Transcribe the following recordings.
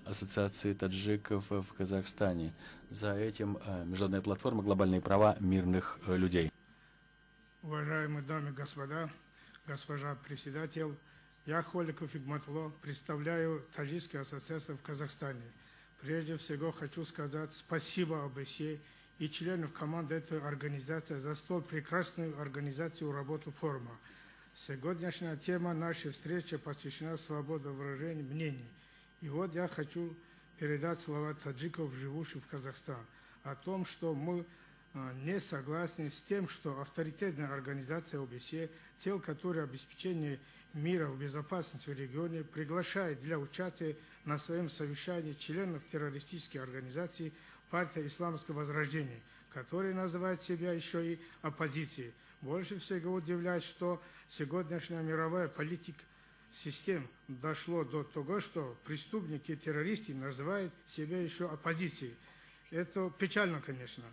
Ассоциации таджиков в Казахстане. За этим международная платформа «Глобальные права мирных людей». Уважаемые дамы и господа, госпожа председатель, я Холиков Игматло, представляю Таджикскую ассоциацию в Казахстане. Прежде всего хочу сказать спасибо ОБСЕ и членам команды этой организации за столь прекрасную организацию работы форума. Сегодняшняя тема нашей встречи посвящена свободе выражения мнений. И вот я хочу передать слова таджиков, живущих в Казахстане, о том, что мы не согласны с тем, что авторитетная организация ОБСЕ, цель которой обеспечение мира и безопасности в регионе, приглашает для участия на своем совещании членов террористической организации партия Исламского Возрождения, которая называет себя еще и оппозицией. Больше всего удивляет, что сегодняшняя мировая политика систем дошло до того, что преступники и террористы называют себя еще оппозицией. Это печально, конечно.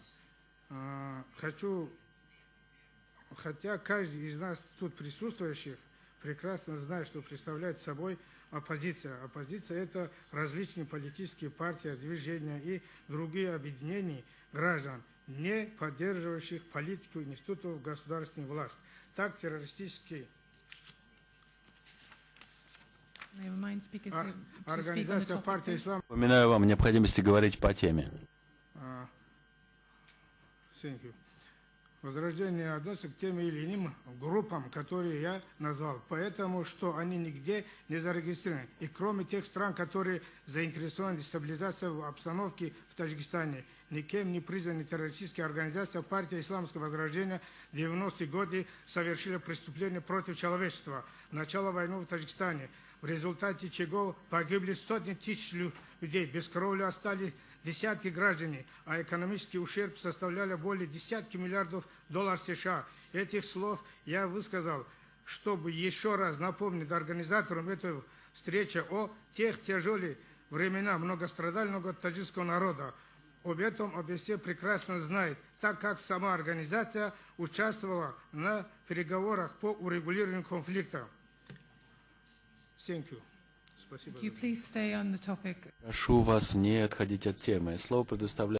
Хотя каждый из нас тут присутствующих прекрасно знает, что представляет собой оппозиция. Оппозиция – это различные политические партии, движения и другие объединения граждан, не поддерживающих политику институтов государственной власти. Так террористические организация партии «Ислам». Напоминаю вам о необходимости говорить по теме. Возрождение относится к тем или иным группам, которые я назвал, поэтому что они нигде не зарегистрированы. И кроме тех стран, которые заинтересованы в дестабилизации обстановки в Таджикистане, никем не признанная террористическая организация партия Исламского Возрождения в 90-е годы совершила преступление против человечества, начало войны в Таджикистане, в результате чего погибли сотни тысяч людей, без крови остались десятки граждан, а экономический ущерб составляли более десятки миллиардов долларов США. Этих слов я высказал, чтобы еще раз напомнить организаторам этой встречи о тех тяжелых временах многострадального таджикского народа. Об этом ОБСЕ прекрасно знает, так как сама организация участвовала на переговорах по урегулированию конфликта. Thank you. Спасибо. Could you please stay on the topic? Прошу вас не отходить от темы. Слово предоставляю